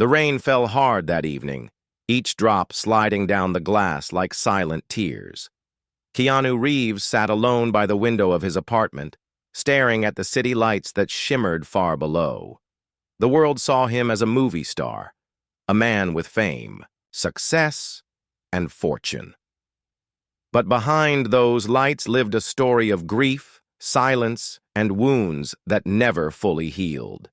The rain fell hard that evening, each drop sliding down the glass like silent tears. Keanu Reeves sat alone by the window of his apartment, staring at the city lights that shimmered far below. The world saw him as a movie star, a man with fame, success, and fortune. But behind those lights lived a story of grief, silence, and wounds that never fully healed.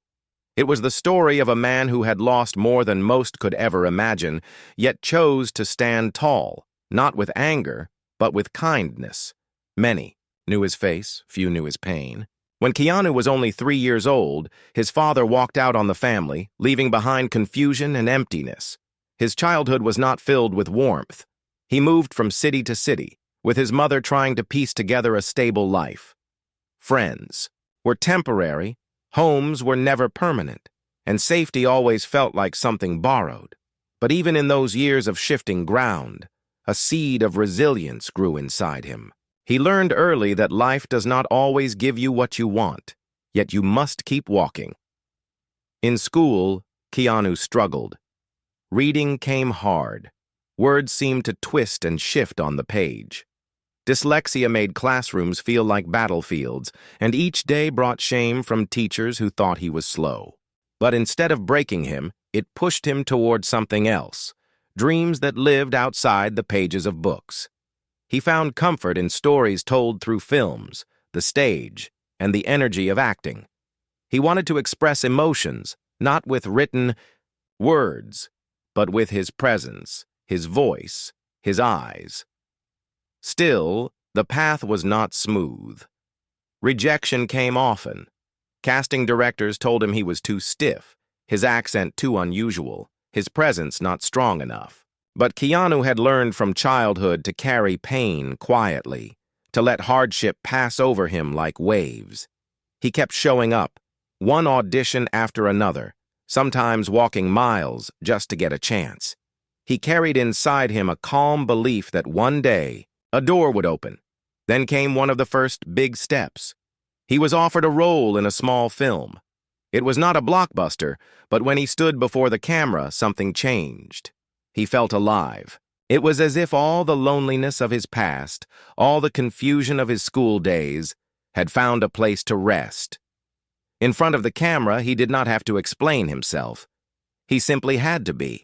It was the story of a man who had lost more than most could ever imagine, yet chose to stand tall, not with anger, but with kindness. Many knew his face, few knew his pain. When Keanu was only 3 years old, his father walked out on the family, leaving behind confusion and emptiness. His childhood was not filled with warmth. He moved from city to city, with his mother trying to piece together a stable life. Friends were temporary, homes were never permanent, and safety always felt like something borrowed. But even in those years of shifting ground, a seed of resilience grew inside him. He learned early that life does not always give you what you want, yet you must keep walking. In school, Keanu struggled. Reading came hard. Words seemed to twist and shift on the page. Dyslexia made classrooms feel like battlefields, and each day brought shame from teachers who thought he was slow. But instead of breaking him, it pushed him toward something else, dreams that lived outside the pages of books. He found comfort in stories told through films, the stage, and the energy of acting. He wanted to express emotions, not with written words, but with his presence, his voice, his eyes. Still, the path was not smooth. Rejection came often. Casting directors told him he was too stiff, his accent too unusual, his presence not strong enough. But Keanu had learned from childhood to carry pain quietly, to let hardship pass over him like waves. He kept showing up, one audition after another, sometimes walking miles just to get a chance. He carried inside him a calm belief that one day, a door would open. Then came one of the first big steps. He was offered a role in a small film. It was not a blockbuster, but when he stood before the camera, something changed. He felt alive. It was as if all the loneliness of his past, all the confusion of his school days, had found a place to rest. In front of the camera, he did not have to explain himself. He simply had to be.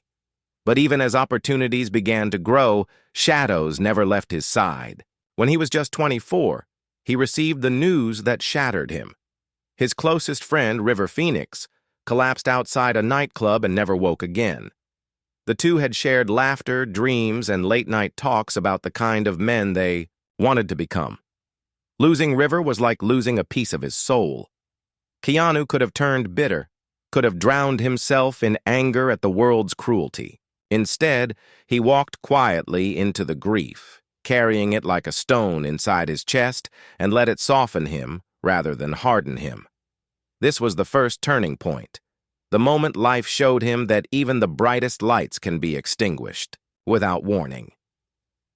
But even as opportunities began to grow, shadows never left his side. When he was just 24, he received the news that shattered him. His closest friend, River Phoenix, collapsed outside a nightclub and never woke again. The two had shared laughter, dreams, and late-night talks about the kind of men they wanted to become. Losing River was like losing a piece of his soul. Keanu could have turned bitter, could have drowned himself in anger at the world's cruelty. Instead, he walked quietly into the grief, carrying it like a stone inside his chest, and let it soften him rather than harden him. This was the first turning point. The moment life showed him that even the brightest lights can be extinguished, without warning.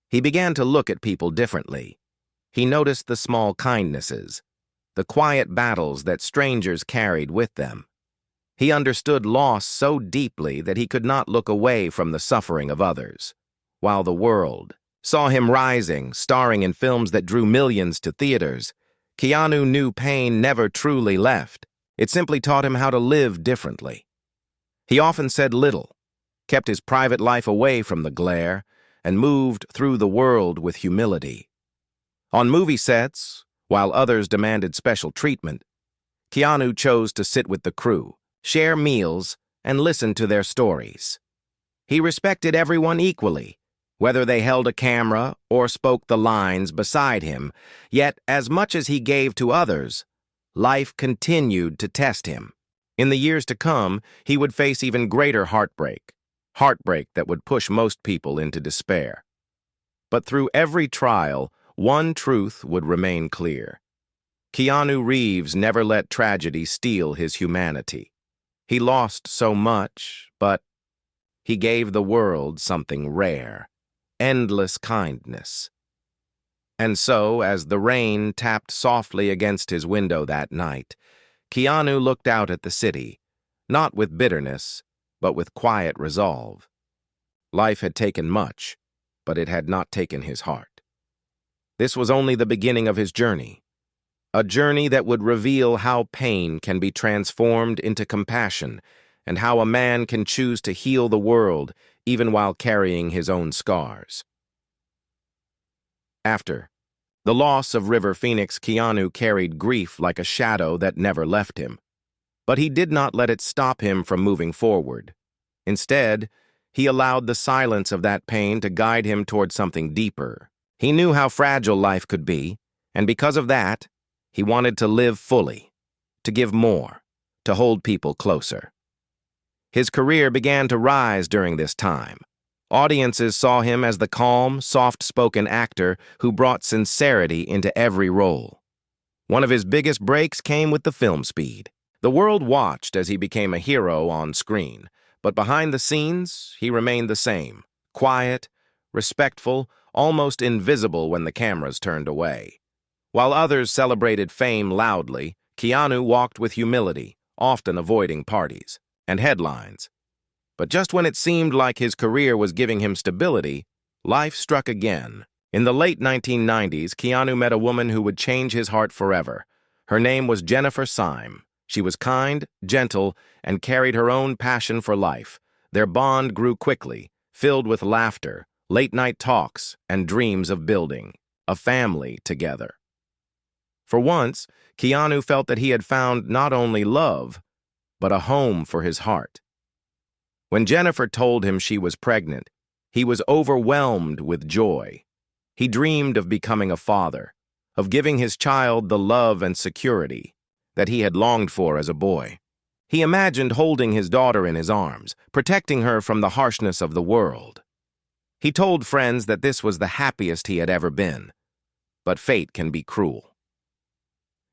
He began to look at people differently. He noticed the small kindnesses, the quiet battles that strangers carried with them. He understood loss so deeply that he could not look away from the suffering of others. While the world saw him rising, starring in films that drew millions to theaters, Keanu knew pain never truly left. It simply taught him how to live differently. He often said little, kept his private life away from the glare, and moved through the world with humility. On movie sets, while others demanded special treatment, Keanu chose to sit with the crew, share meals, and listen to their stories. He respected everyone equally, whether they held a camera or spoke the lines beside him, yet as much as he gave to others, life continued to test him. In the years to come, he would face even greater heartbreak that would push most people into despair. But through every trial, one truth would remain clear. Keanu Reeves never let tragedy steal his humanity. He lost so much, but he gave the world something rare, endless kindness. And so, as the rain tapped softly against his window that night, Keanu looked out at the city, not with bitterness, but with quiet resolve. Life had taken much, but it had not taken his heart. This was only the beginning of his journey, a journey that would reveal how pain can be transformed into compassion and how a man can choose to heal the world even while carrying his own scars. After the loss of River Phoenix, Keanu carried grief like a shadow that never left him. But he did not let it stop him from moving forward. Instead, he allowed the silence of that pain to guide him toward something deeper. He knew how fragile life could be, and because of that, he wanted to live fully, to give more, to hold people closer. His career began to rise during this time. Audiences saw him as the calm, soft-spoken actor who brought sincerity into every role. One of his biggest breaks came with the film Speed. The world watched as he became a hero on screen, but behind the scenes, he remained the same, quiet, respectful, almost invisible when the cameras turned away. While others celebrated fame loudly, Keanu walked with humility, often avoiding parties and headlines. But just when it seemed like his career was giving him stability, life struck again. In the late 1990s, Keanu met a woman who would change his heart forever. Her name was Jennifer Syme. She was kind, gentle, and carried her own passion for life. Their bond grew quickly, filled with laughter, late-night talks, and dreams of building a family together. For once, Keanu felt that he had found not only love, but a home for his heart. When Jennifer told him she was pregnant, he was overwhelmed with joy. He dreamed of becoming a father, of giving his child the love and security that he had longed for as a boy. He imagined holding his daughter in his arms, protecting her from the harshness of the world. He told friends that this was the happiest he had ever been, but fate can be cruel.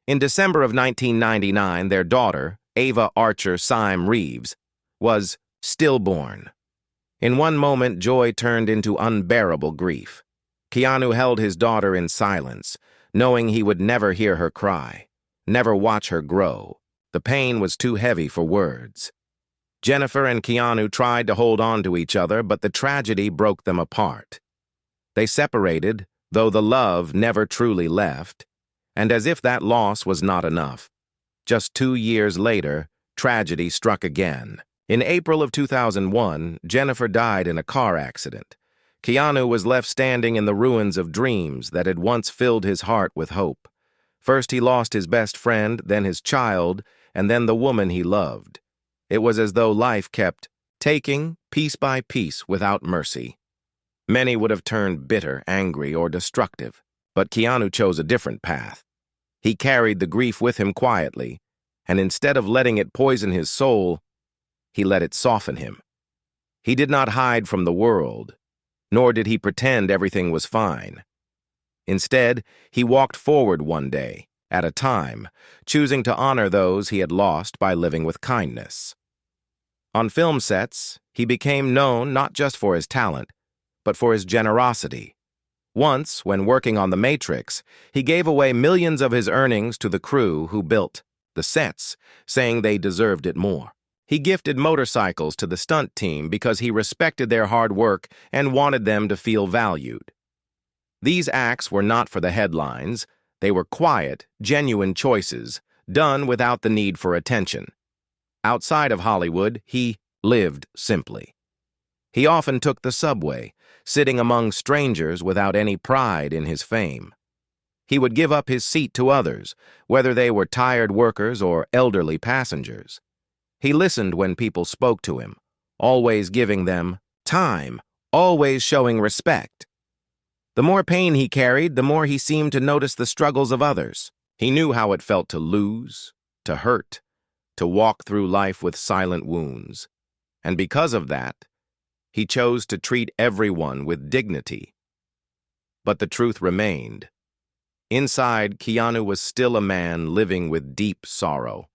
In December of 1999, their daughter, Ava Archer Syme Reeves, was stillborn. In one moment, joy turned into unbearable grief. Keanu held his daughter in silence, knowing he would never hear her cry, never watch her grow. The pain was too heavy for words. Jennifer and Keanu tried to hold on to each other, but the tragedy broke them apart. They separated, though the love never truly left, and as if that loss was not enough, just 2 years later, tragedy struck again. In April of 2001, Jennifer died in a car accident. Keanu was left standing in the ruins of dreams that had once filled his heart with hope. First he lost his best friend, then his child, and then the woman he loved. It was as though life kept taking, piece by piece, without mercy. Many would have turned bitter, angry, or destructive, but Keanu chose a different path. He carried the grief with him quietly, and instead of letting it poison his soul, he let it soften him. He did not hide from the world, nor did he pretend everything was fine. Instead, he walked forward one day, at a time, choosing to honor those he had lost by living with kindness. On film sets, he became known not just for his talent, but for his generosity. Once, when working on The Matrix, he gave away millions of his earnings to the crew who built the sets, saying they deserved it more. He gifted motorcycles to the stunt team because he respected their hard work and wanted them to feel valued. These acts were not for the headlines. They were quiet, genuine choices, done without the need for attention. Outside of Hollywood, he lived simply. He often took the subway, sitting among strangers without any pride in his fame. He would give up his seat to others, whether they were tired workers or elderly passengers. He listened when people spoke to him, always giving them time, always showing respect. The more pain he carried, the more he seemed to notice the struggles of others. He knew how it felt to lose, to hurt, to walk through life with silent wounds. And because of that, he chose to treat everyone with dignity. But the truth remained. Inside, Keanu was still a man living with deep sorrow.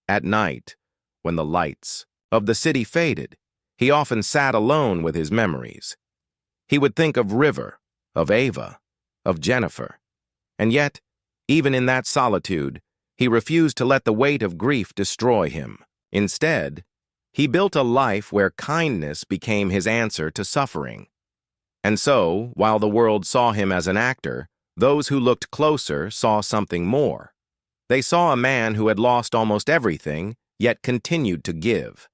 At night, when the lights of the city faded, he often sat alone with his memories. He would think of River, of Ava, of Jennifer. And yet, even in that solitude, he refused to let the weight of grief destroy him. Instead, He built a life where kindness became his answer to suffering. And so, while the world saw him as an actor, those who looked closer saw something more. They saw a man who had lost almost everything, yet continued to give.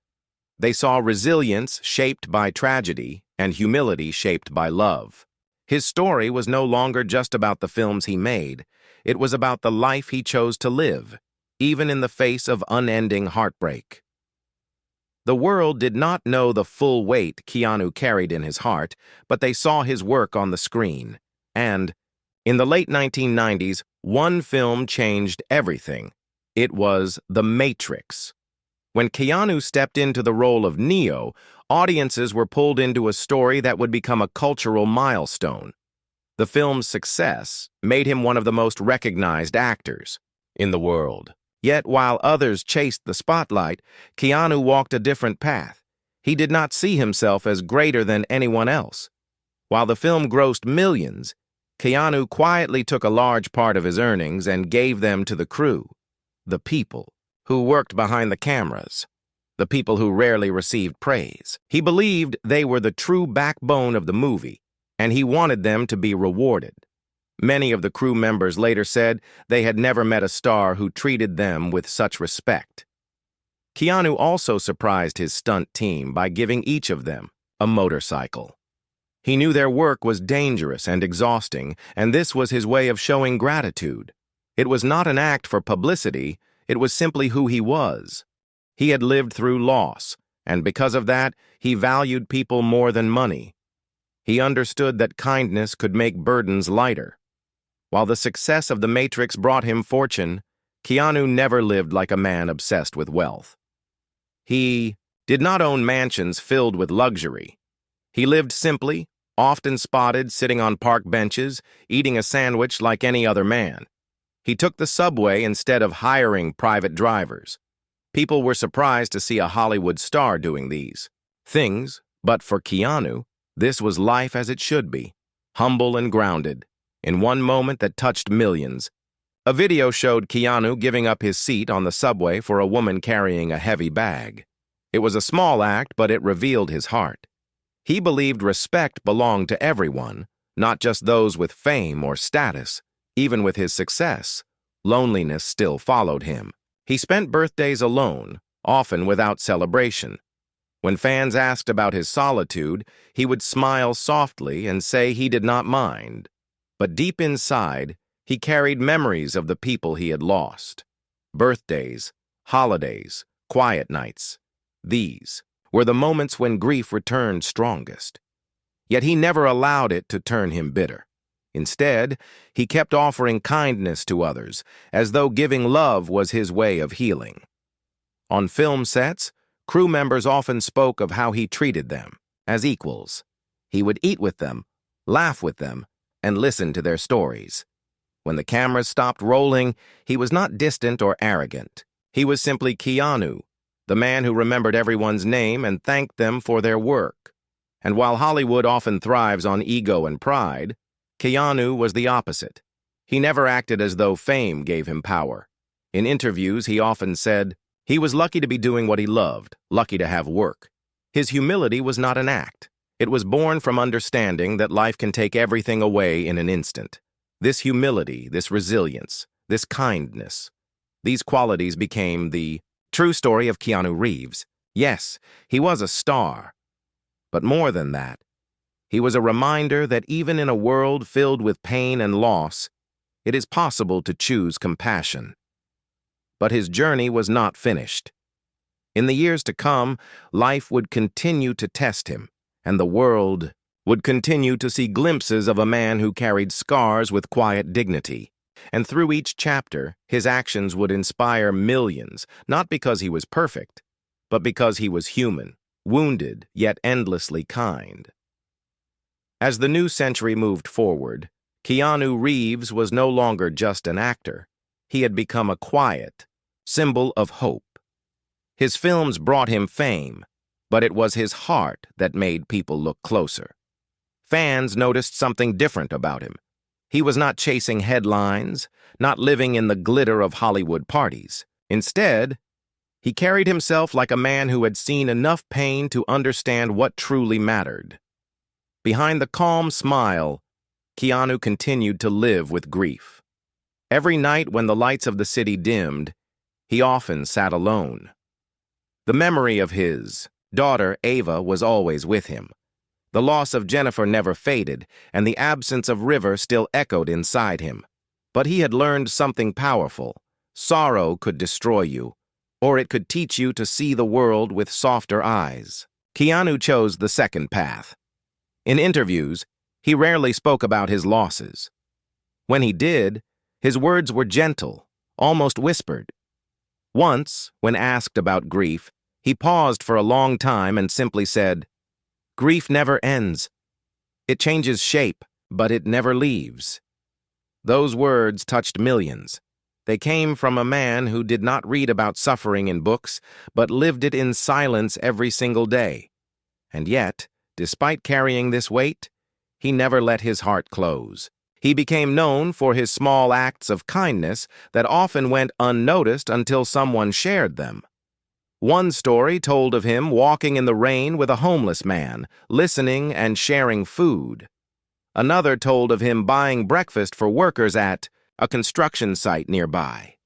They saw resilience shaped by tragedy and humility shaped by love. His story was no longer just about the films he made. It was about the life he chose to live, even in the face of unending heartbreak. The world did not know the full weight Keanu carried in his heart, but they saw his work on the screen. And, in the late 1990s, one film changed everything. It was The Matrix. When Keanu stepped into the role of Neo, audiences were pulled into a story that would become a cultural milestone. The film's success made him one of the most recognized actors in the world. Yet, while others chased the spotlight, Keanu walked a different path. He did not see himself as greater than anyone else. While the film grossed millions, Keanu quietly took a large part of his earnings and gave them to the crew, the people who worked behind the cameras, the people who rarely received praise. He believed they were the true backbone of the movie, and he wanted them to be rewarded. Many of the crew members later said they had never met a star who treated them with such respect. Keanu also surprised his stunt team by giving each of them a motorcycle. He knew their work was dangerous and exhausting, and this was his way of showing gratitude. It was not an act for publicity, it was simply who he was. He had lived through loss, and because of that, he valued people more than money. He understood that kindness could make burdens lighter. While the success of The Matrix brought him fortune, Keanu never lived like a man obsessed with wealth. He did not own mansions filled with luxury. He lived simply, often spotted sitting on park benches, eating a sandwich like any other man. He took the subway instead of hiring private drivers. People were surprised to see a Hollywood star doing these things, but for Keanu, this was life as it should be, humble and grounded, in one moment that touched millions. A video showed Keanu giving up his seat on the subway for a woman carrying a heavy bag. It was a small act, but it revealed his heart. He believed respect belonged to everyone, not just those with fame or status. Even with his success, loneliness still followed him. He spent birthdays alone, often without celebration. When fans asked about his solitude, he would smile softly and say he did not mind. But deep inside, he carried memories of the people he had lost. Birthdays, holidays, quiet nights. These were the moments when grief returned strongest. Yet he never allowed it to turn him bitter. Instead, he kept offering kindness to others, as though giving love was his way of healing. On film sets, crew members often spoke of how he treated them as equals. He would eat with them, laugh with them, and listen to their stories. When the cameras stopped rolling, he was not distant or arrogant. He was simply Keanu, the man who remembered everyone's name and thanked them for their work. And while Hollywood often thrives on ego and pride, Keanu was the opposite. He never acted as though fame gave him power. In interviews, he often said he was lucky to be doing what he loved, lucky to have work. His humility was not an act. It was born from understanding that life can take everything away in an instant. This humility, this resilience, this kindness, these qualities became the true story of Keanu Reeves. Yes, he was a star. But more than that, he was a reminder that even in a world filled with pain and loss, it is possible to choose compassion. But his journey was not finished. In the years to come, life would continue to test him, and the world would continue to see glimpses of a man who carried scars with quiet dignity. And through each chapter, his actions would inspire millions, not because he was perfect, but because he was human, wounded, yet endlessly kind. As the new century moved forward, Keanu Reeves was no longer just an actor. He had become a quiet symbol of hope. His films brought him fame, but it was his heart that made people look closer. Fans noticed something different about him. He was not chasing headlines, not living in the glitter of Hollywood parties. Instead, He carried himself like a man who had seen enough pain to understand what truly mattered. Behind the calm smile, Keanu continued to live with grief. Every night when the lights of the city dimmed, he often sat alone. The memory of his daughter, Ava, was always with him. The loss of Jennifer never faded, and the absence of River still echoed inside him. But he had learned something powerful. Sorrow could destroy you, or it could teach you to see the world with softer eyes. Keanu chose the second path. In interviews, he rarely spoke about his losses. When he did, his words were gentle, almost whispered. Once, when asked about grief, he paused for a long time and simply said, "Grief never ends. It changes shape, but it never leaves." Those words touched millions. They came from a man who did not read about suffering in books, but lived it in silence every single day. And yet, despite carrying this weight, he never let his heart close. He became known for his small acts of kindness that often went unnoticed until someone shared them. One story told of him walking in the rain with a homeless man, listening and sharing food. Another told of him buying breakfast for workers at a construction site nearby.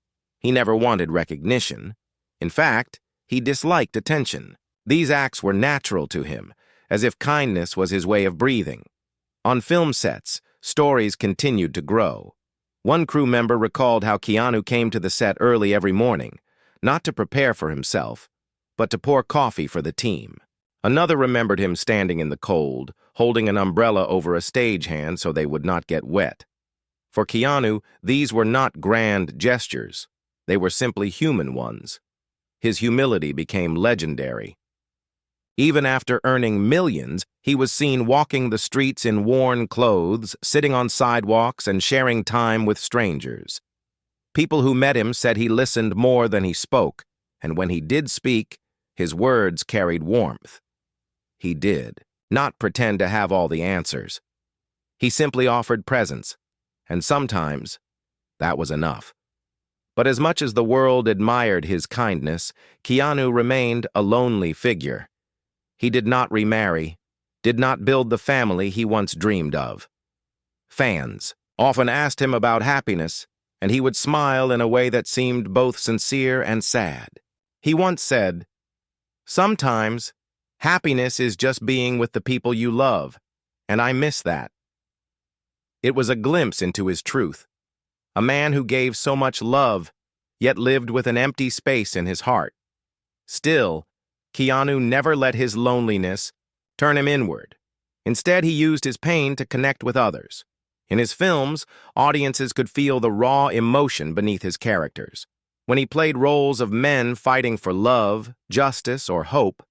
He never wanted recognition. In fact, he disliked attention. These acts were natural to him, as if kindness was his way of breathing. On film sets, stories continued to grow. One crew member recalled how Keanu came to the set early every morning, not to prepare for himself, but to pour coffee for the team. Another remembered him standing in the cold, holding an umbrella over a stagehand so they would not get wet. For Keanu, these were not grand gestures. They were simply human ones. His humility became legendary. Even after earning millions, he was seen walking the streets in worn clothes, sitting on sidewalks, and sharing time with strangers. People who met him said he listened more than he spoke, and when he did speak, his words carried warmth. He did not pretend to have all the answers. He simply offered presence, and sometimes that was enough. But as much as the world admired his kindness, Keanu remained a lonely figure. He did not remarry, did not build the family he once dreamed of. Fans often asked him about happiness, and he would smile in a way that seemed both sincere and sad. He once said, "Sometimes, happiness is just being with the people you love, and I miss that." It was a glimpse into his truth. A man who gave so much love, yet lived with an empty space in his heart. Still, Keanu never let his loneliness turn him inward. Instead, he used his pain to connect with others. In his films, audiences could feel the raw emotion beneath his characters. When he played roles of men fighting for love, justice, or hope,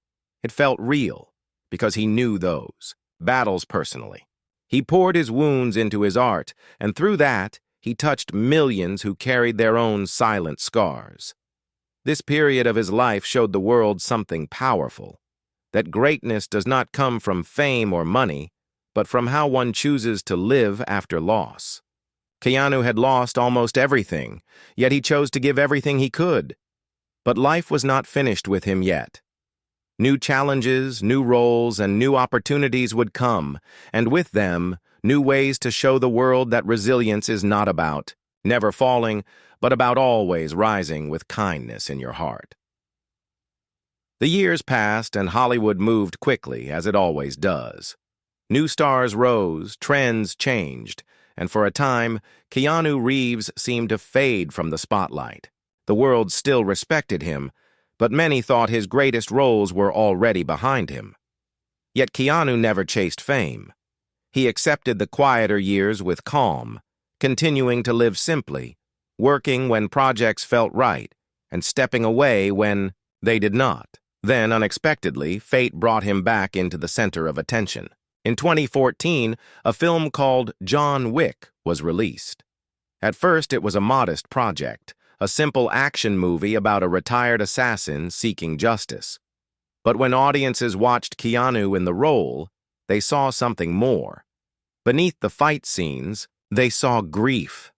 it felt real, because he knew those battles personally. He poured his wounds into his art, and through that, he touched millions who carried their own silent scars. This period of his life showed the world something powerful, that greatness does not come from fame or money, but from how one chooses to live after loss. Keanu had lost almost everything, yet he chose to give everything he could. But life was not finished with him yet. New challenges, new roles, and new opportunities would come, and with them, new ways to show the world that resilience is not about never falling, but about always rising with kindness in your heart. The years passed, and Hollywood moved quickly, as it always does. New stars rose, trends changed, and for a time, Keanu Reeves seemed to fade from the spotlight. The world still respected him, but many thought his greatest roles were already behind him. Yet Keanu never chased fame. He accepted the quieter years with calm, continuing to live simply, working when projects felt right, and stepping away when they did not. Then, unexpectedly, fate brought him back into the center of attention. In 2014, a film called John Wick was released. At first, it was a modest project, a simple action movie about a retired assassin seeking justice. But when audiences watched Keanu in the role, they saw something more. Beneath the fight scenes, they saw grief.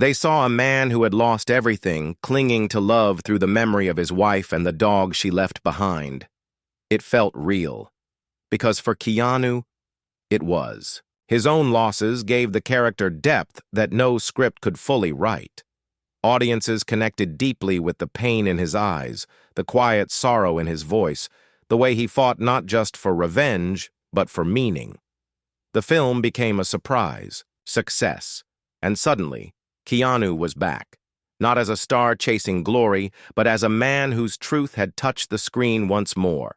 They saw a man who had lost everything, clinging to love through the memory of his wife and the dog she left behind. It felt real, because for Keanu, it was. His own losses gave the character depth that no script could fully write. Audiences connected deeply with the pain in his eyes, the quiet sorrow in his voice, the way he fought not just for revenge, but for meaning. The film became a surprise, success, and suddenly, Keanu was back, not as a star chasing glory, but as a man whose truth had touched the screen once more.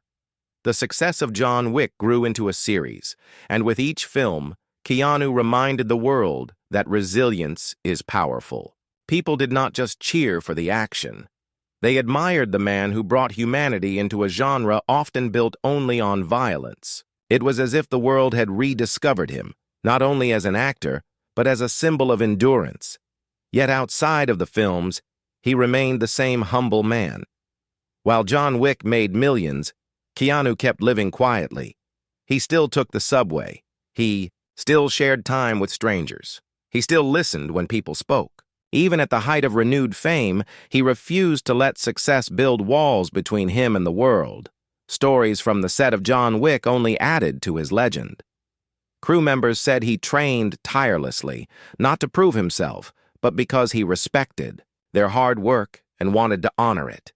The success of John Wick grew into a series, and with each film, Keanu reminded the world that resilience is powerful. People did not just cheer for the action. They admired the man who brought humanity into a genre often built only on violence. It was as if the world had rediscovered him, not only as an actor, but as a symbol of endurance. Yet outside of the films, he remained the same humble man. While John Wick made millions, Keanu kept living quietly. He still took the subway. He still shared time with strangers. He still listened when people spoke. Even at the height of renewed fame, he refused to let success build walls between him and the world. Stories from the set of John Wick only added to his legend. Crew members said he trained tirelessly, not to prove himself, but because he respected their hard work and wanted to honor it.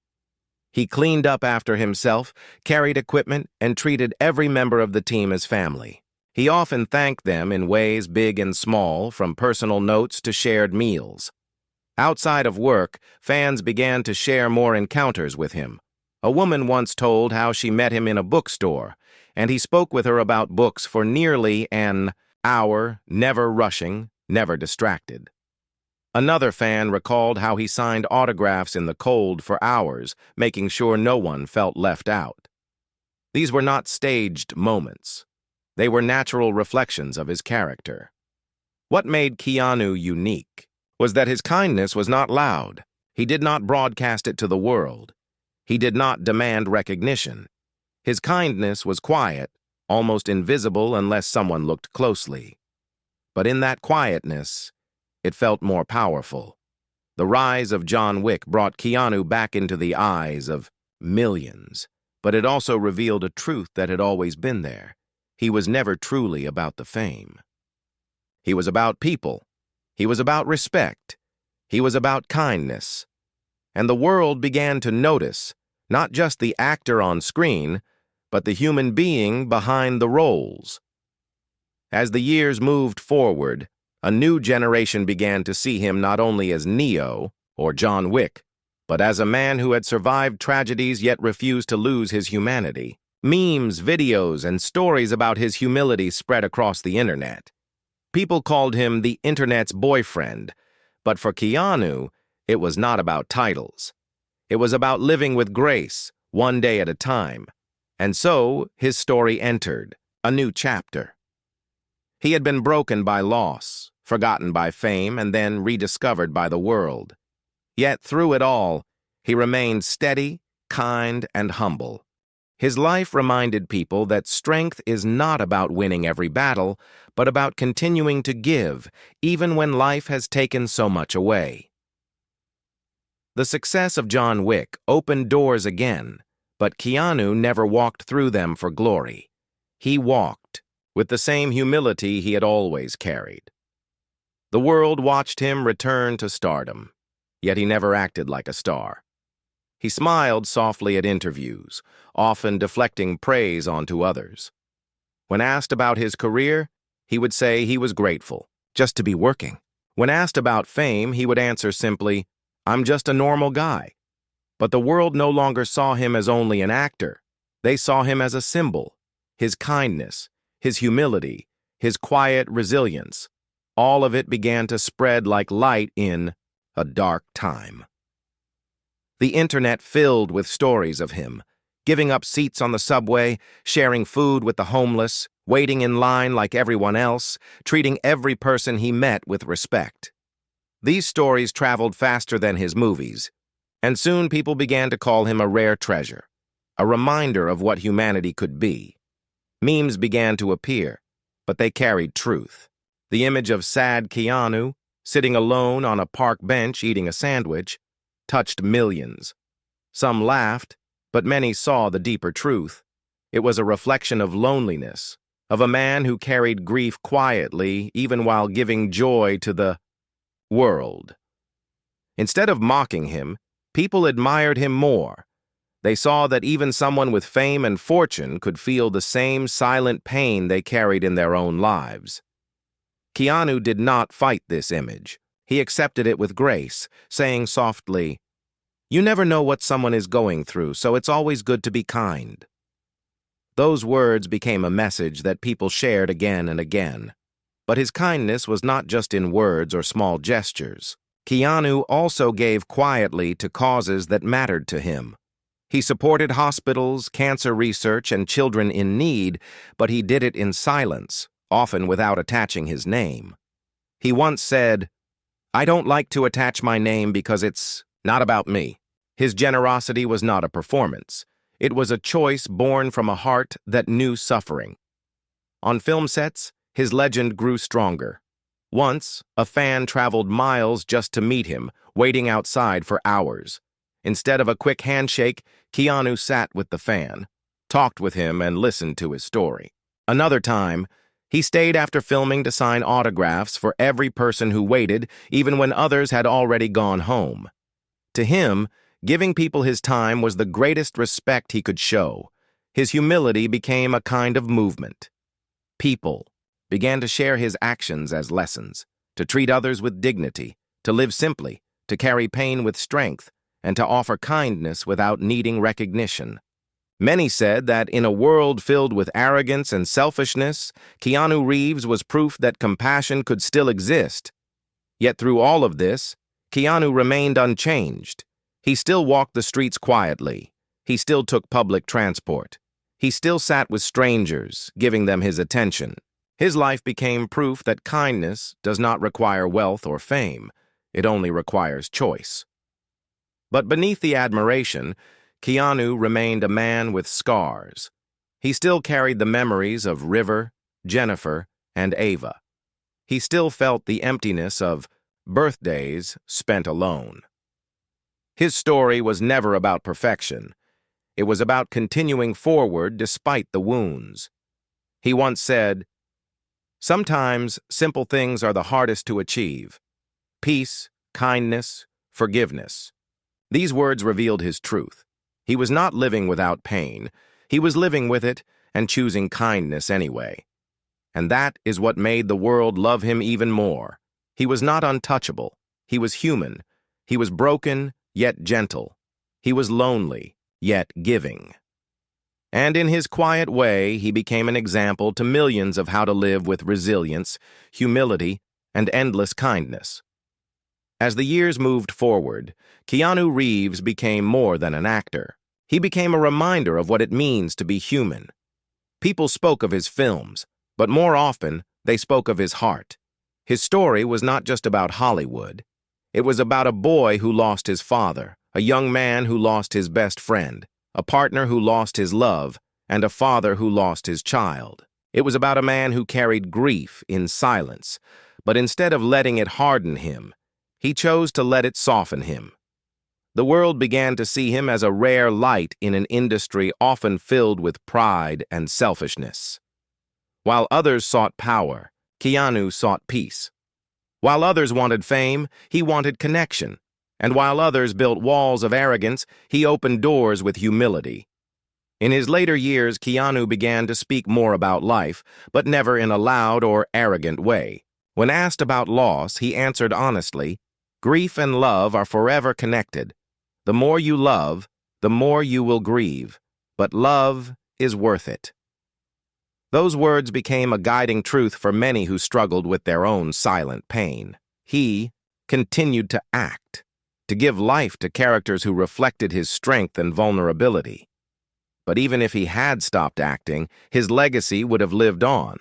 He cleaned up after himself, carried equipment, and treated every member of the team as family. He often thanked them in ways big and small, from personal notes to shared meals. Outside of work, fans began to share more encounters with him. A woman once told how she met him in a bookstore, and he spoke with her about books for nearly an hour, never rushing, never distracted. Another fan recalled how he signed autographs in the cold for hours, making sure no one felt left out. These were not staged moments. They were natural reflections of his character. What made Keanu unique was that his kindness was not loud. He did not broadcast it to the world. He did not demand recognition. His kindness was quiet, almost invisible unless someone looked closely. But in that quietness, it felt more powerful. The rise of John Wick brought Keanu back into the eyes of millions, but it also revealed a truth that had always been there. He was never truly about the fame. He was about people. He was about respect. He was about kindness. And the world began to notice not just the actor on screen, but the human being behind the roles. As the years moved forward, a new generation began to see him not only as Neo, or John Wick, but as a man who had survived tragedies yet refused to lose his humanity. Memes, videos, and stories about his humility spread across the internet. People called him the internet's boyfriend, but for Keanu, it was not about titles. It was about living with grace, one day at a time. And so, his story entered a new chapter. He had been broken by loss, forgotten by fame, and then rediscovered by the world. Yet through it all, he remained steady, kind, and humble. His life reminded people that strength is not about winning every battle, but about continuing to give, even when life has taken so much away. The success of John Wick opened doors again, but Keanu never walked through them for glory. He walked with the same humility he had always carried. The world watched him return to stardom, yet he never acted like a star. He smiled softly at interviews, often deflecting praise onto others. When asked about his career, he would say he was grateful, just to be working. When asked about fame, he would answer simply, "I'm just a normal guy." But the world no longer saw him as only an actor. They saw him as a symbol. His kindness, his humility, his quiet resilience, all of it began to spread like light in a dark time. The internet filled with stories of him, giving up seats on the subway, sharing food with the homeless, waiting in line like everyone else, treating every person he met with respect. These stories traveled faster than his movies, and soon people began to call him a rare treasure, a reminder of what humanity could be. Memes began to appear, but they carried truth. The image of sad Keanu, sitting alone on a park bench eating a sandwich, touched millions. Some laughed, but many saw the deeper truth. It was a reflection of loneliness, of a man who carried grief quietly even while giving joy to the world. Instead of mocking him, people admired him more. They saw that even someone with fame and fortune could feel the same silent pain they carried in their own lives. Keanu did not fight this image. He accepted it with grace, saying softly, "You never know what someone is going through, so it's always good to be kind." Those words became a message that people shared again and again. But his kindness was not just in words or small gestures. Keanu also gave quietly to causes that mattered to him. He supported hospitals, cancer research, and children in need, but he did it in silence, often without attaching his name. He once said, "I don't like to attach my name because it's not about me." His generosity was not a performance. It was a choice born from a heart that knew suffering. On film sets, his legend grew stronger. Once, a fan traveled miles just to meet him, waiting outside for hours. Instead of a quick handshake, Keanu sat with the fan, talked with him, and listened to his story. Another time, he stayed after filming to sign autographs for every person who waited, even when others had already gone home. To him, giving people his time was the greatest respect he could show. His humility became a kind of movement. People began to share his actions as lessons, to treat others with dignity, to live simply, to carry pain with strength, and to offer kindness without needing recognition. Many said that in a world filled with arrogance and selfishness, Keanu Reeves was proof that compassion could still exist. Yet through all of this, Keanu remained unchanged. He still walked the streets quietly. He still took public transport. He still sat with strangers, giving them his attention. His life became proof that kindness does not require wealth or fame. It only requires choice. But beneath the admiration, Keanu remained a man with scars. He still carried the memories of River, Jennifer, and Ava. He still felt the emptiness of birthdays spent alone. His story was never about perfection. It was about continuing forward despite the wounds. He once said, "Sometimes simple things are the hardest to achieve. Peace, kindness, forgiveness." These words revealed his truth. He was not living without pain. He was living with it and choosing kindness anyway. And that is what made the world love him even more. He was not untouchable. He was human. He was broken, yet gentle. He was lonely, yet giving. And in his quiet way, he became an example to millions of how to live with resilience, humility, and endless kindness. As the years moved forward, Keanu Reeves became more than an actor. He became a reminder of what it means to be human. People spoke of his films, but more often, they spoke of his heart. His story was not just about Hollywood. It was about a boy who lost his father, a young man who lost his best friend, a partner who lost his love, and a father who lost his child. It was about a man who carried grief in silence, but instead of letting it harden him, he chose to let it soften him. The world began to see him as a rare light in an industry often filled with pride and selfishness. While others sought power, Keanu sought peace. While others wanted fame, he wanted connection. And while others built walls of arrogance, he opened doors with humility. In his later years, Keanu began to speak more about life, but never in a loud or arrogant way. When asked about loss, he answered honestly, "Grief and love are forever connected. The more you love, the more you will grieve, but love is worth it." Those words became a guiding truth for many who struggled with their own silent pain. He continued to act, to give life to characters who reflected his strength and vulnerability. But even if he had stopped acting, his legacy would have lived on,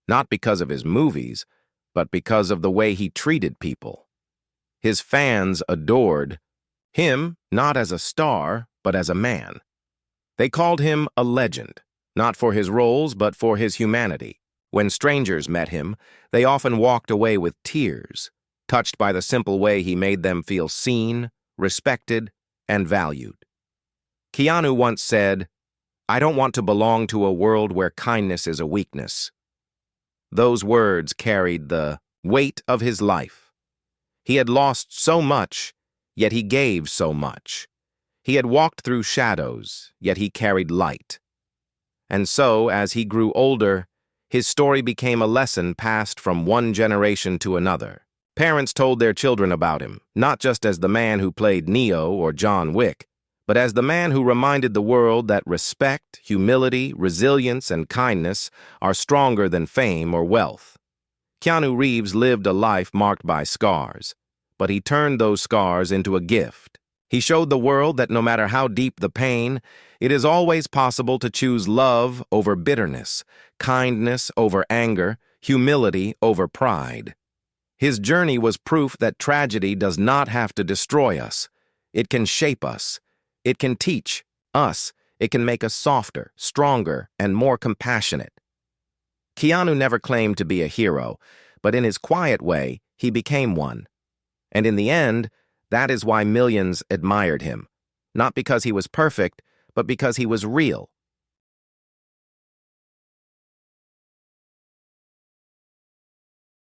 not because of his movies, but because of the way he treated people. His fans adored him not as a star, but as a man. They called him a legend, not for his roles, but for his humanity. When strangers met him, they often walked away with tears. touched by the simple way he made them feel seen, respected, and valued. Keanu once said, "I don't want to belong to a world where kindness is a weakness." Those words carried the weight of his life. He had lost so much, yet he gave so much. He had walked through shadows, yet he carried light. And so, as he grew older, his story became a lesson passed from one generation to another. Parents told their children about him, not just as the man who played Neo or John Wick, but as the man who reminded the world that respect, humility, resilience, and kindness are stronger than fame or wealth. Keanu Reeves lived a life marked by scars, but he turned those scars into a gift. He showed the world that no matter how deep the pain, it is always possible to choose love over bitterness, kindness over anger, humility over pride. His journey was proof that tragedy does not have to destroy us. It can shape us. It can teach us. It can make us softer, stronger, and more compassionate. Keanu never claimed to be a hero, but in his quiet way, he became one. And in the end, that is why millions admired him. Not because he was perfect, but because he was real.